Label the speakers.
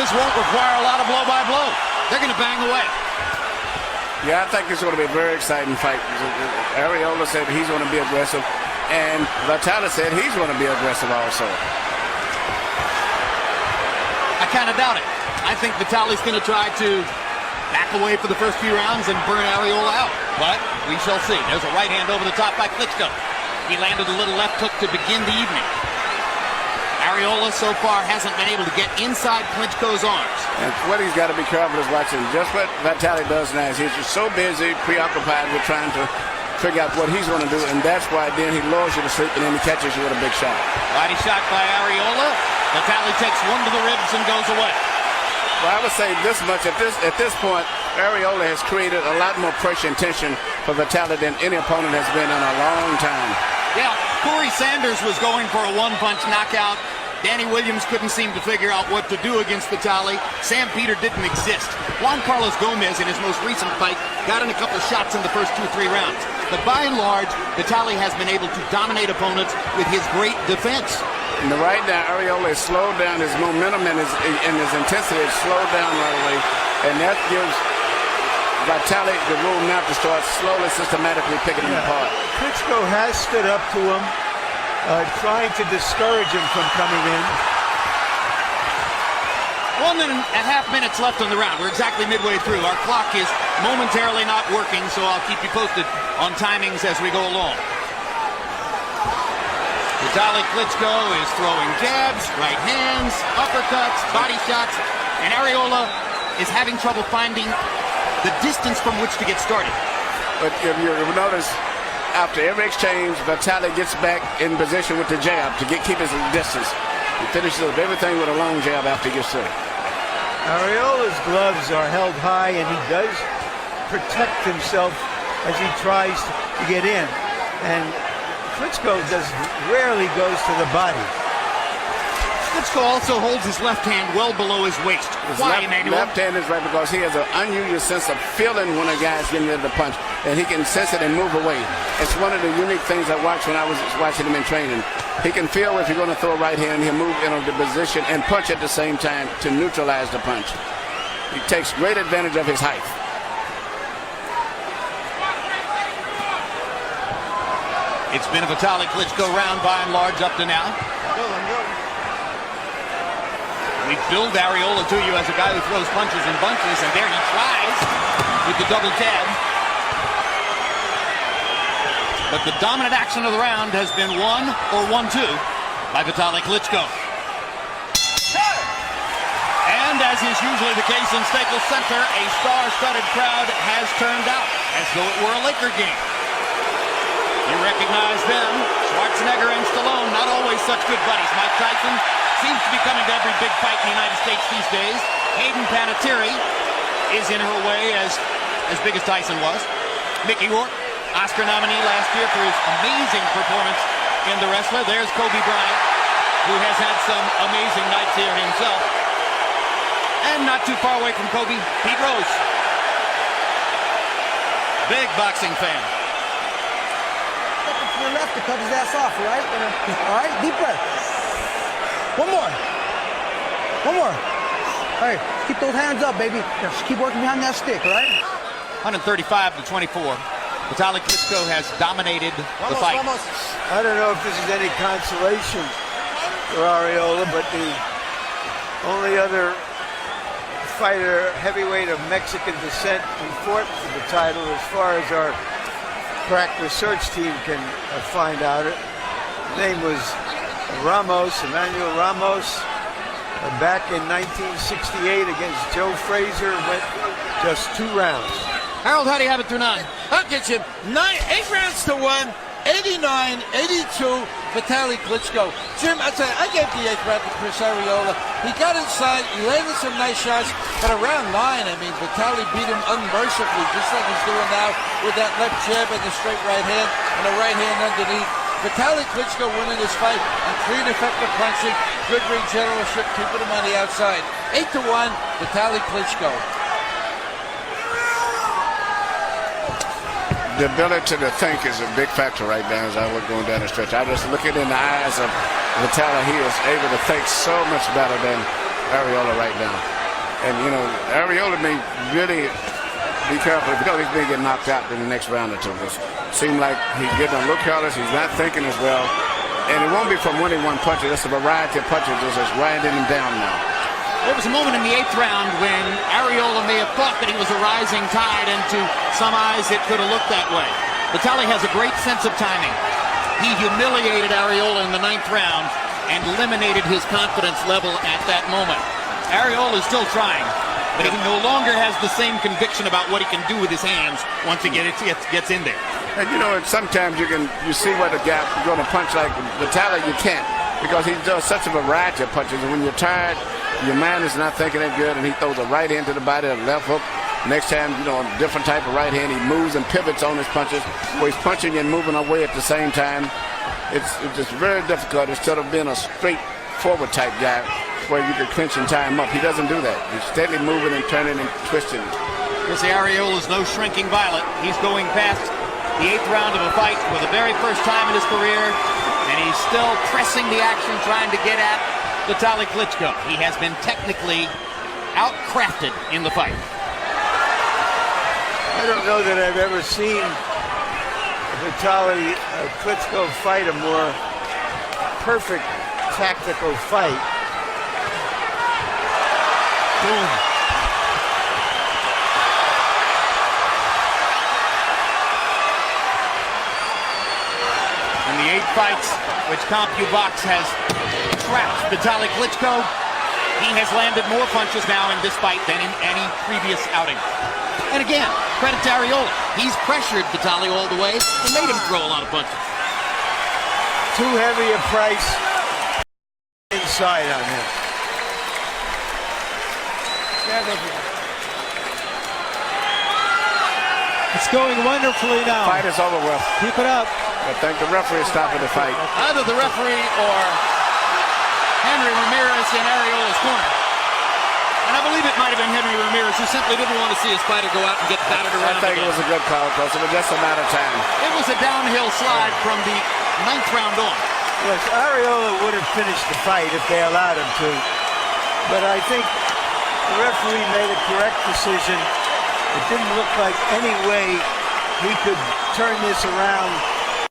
Speaker 1: this won't require a lot of blow-by-blow. They're going to bang away.
Speaker 2: Yeah, I think it's going to be a very exciting fight. Arreola said he's going to be aggressive, and Vitali said he's going to be aggressive also.
Speaker 1: I kind of doubt it. I think Vitali's going to try to back away for the first few rounds and burn Arreola out. But we shall see. There's a right hand over the top by Klitschko. He landed a little left hook to begin the evening. Arreola so far hasn't been able to get inside Klitschko's arms.
Speaker 2: And what he's got to be careful is watching just what Vitali does now. Is he's just so busy, preoccupied with trying to figure out what he's going to do, and that's why then he lures you to sleep and then he catches you with a big shot.
Speaker 1: Body shot by Arreola. Vitali takes one to the ribs and goes away.
Speaker 2: Well, I would say this much. At this point, Arreola has created a lot more pressure and tension for Vitali than any opponent has been in a long time.
Speaker 1: Yeah, Corey Sanders was going for a one-punch knockout. Danny Williams couldn't seem to figure out what to do against Vitali. Sam Peter didn't exist. Juan Carlos Gomez, in his most recent fight, got in a couple shots in the first 2-3 rounds. But by and large, Vitali has been able to dominate opponents with his great defense.
Speaker 2: And right now, Arreola has slowed down his momentum and his intensity has slowed down right away. And that gives Vitali the room now to start slowly, systematically picking him apart.
Speaker 3: Klitschko has stood up to him, trying to discourage him from coming in.
Speaker 1: 1.5 minutes left on the round. We're exactly midway through. Our clock is momentarily not working, so I'll keep you posted on timings as we go along. Vitali Klitschko is throwing jabs, right hands, uppercuts, body shots, and Arreola is having trouble finding the distance from which to get started.
Speaker 2: But if you notice, after every exchange, Vitali gets back in position with the jab to keep his distance. He finishes up everything with a long jab after he gets through.
Speaker 3: Arreola's gloves are held high, and he does protect himself as he tries to get in. And Klitschko rarely goes to the body.
Speaker 1: Klitschko also holds his left hand well below his waist. Why, Emmanuel?
Speaker 2: Left hand is right because he has an unusual sense of feeling when a guy's getting ready to punch, and he can sense it and move away. It's one of the unique things I watched when I was watching him in training. He can feel if you're going to throw a right hand, he'll move into the position and punch at the same time to neutralize the punch. He takes great advantage of his height.
Speaker 1: It's been a Vitali Klitschko round by and large up to now. We build Arreola to you as a guy who throws punches in bunches, and there he tries with the double jab. But the dominant action of the round has been 1 or 1-2 by Vitali Klitschko. And as is usually the case in Staples Center, a star-studded crowd has turned out as though it were a Laker game. You recognize them, Schwarzenegger and Stallone, not always such good buddies. Mike Tyson seems to be coming to every big fight in the United States these days. Hayden Panettiere is in her way as big as Tyson was. Mickey Rourke, Oscar nominee last year for his amazing performance in The Wrestler. There's Kobe Bryant, who has had some amazing nights here himself. And not too far away from Kobe, Pete Rose. Big boxing fan.
Speaker 4: To the left to cut his ass off, right? All right, deep breath. One more. One more. All right, keep those hands up, baby. Just keep working behind that stick, all right?
Speaker 1: 135-24. Vitali Klitschko has dominated the fight.
Speaker 3: I don't know if this is any consolation for Arreola, but the only other fighter, heavyweight of Mexican descent, who fought for the title, as far as our crack research team can find out, his name was Emmanuel Ramos, back in 1968 against Joe Frazier, went just 2 rounds.
Speaker 1: Harold, how do you have it through 9?
Speaker 5: I'll get you 8 rounds to 1, 89-82, Vitali Klitschko. Jim, I tell you, I gave the 8th round to Chris Arreola. He got inside, he landed some nice shots, but around 9, I mean, Vitali beat him unmercifully, just like he's doing now with that left jab and the straight right hand and the right hand underneath. Vitali Klitschko winning this fight on clean, effective punching, good ring generalship, keeping him on the outside. 8-1, Vitali Klitschko.
Speaker 2: The ability to think is a big factor right now as I look going down the stretch. I just look at it in the eyes of Vitali. He is able to think so much better than Areola right now. And, you know, Areola may really be careful because he's going to get knocked out in the next round or two. It seems like he's getting a little careless. He's not thinking as well. And it won't be from winning one punch. It's a variety of punches that's just grinding him down now.
Speaker 1: There was a moment in the 8th round when Areola may have thought that he was a rising tide, and to some eyes it could have looked that way. Vitali has a great sense of timing. He humiliated Areola in the 9th round and eliminated his confidence level at that moment. Areola is still trying, but he no longer has the same conviction about what he can do with his hands once he gets in there.
Speaker 2: And you know, sometimes you see what a guy is going to punch like Vitali, you can't, because he does such a variety of punches. And when you're tired, your mind is not thinking that good, and he throws a right hand to the body, a left hook. Next time, you know, a different type of right hand. He moves and pivots on his punches, where he's punching and moving away at the same time. It's just very difficult instead of being a straightforward type guy where you can clinch and tie him up. He doesn't do that. He's steadily moving and turning and twisting.
Speaker 1: This Areola is no shrinking violet. He's going past the 8th round of a fight for the very first time in his career, and he's still pressing the action, trying to get at Vitali Klitschko. He has been technically outcrafted in the fight.
Speaker 3: I don't know that I've ever seen Vitali Klitschko fight a more perfect tactical fight. Boom.
Speaker 1: In the 8 fights which CompuBox has trapped Vitali Klitschko, he has landed more punches now in this fight than in any previous outing. And again, credit to Areola. He's pressured Vitali all the way and made him throw a lot of punches.
Speaker 3: Too heavy a price inside on him.
Speaker 6: It's going wonderfully now.
Speaker 2: Fight is over with.
Speaker 6: Keep it up.
Speaker 2: I think the referee is stopping the fight.
Speaker 1: Either the referee or Henry Ramirez in Areola's corner. And I believe it might have been Henry Ramirez who simply didn't want to see his fighter go out and get battered around.
Speaker 2: I think it was a good call, because it was just a matter of time.
Speaker 1: It was a downhill slide from the 9th round on.
Speaker 3: Yes, Areola would have finished the fight if they allowed him to. But I think the referee made a correct decision. It didn't look like any way he could turn this around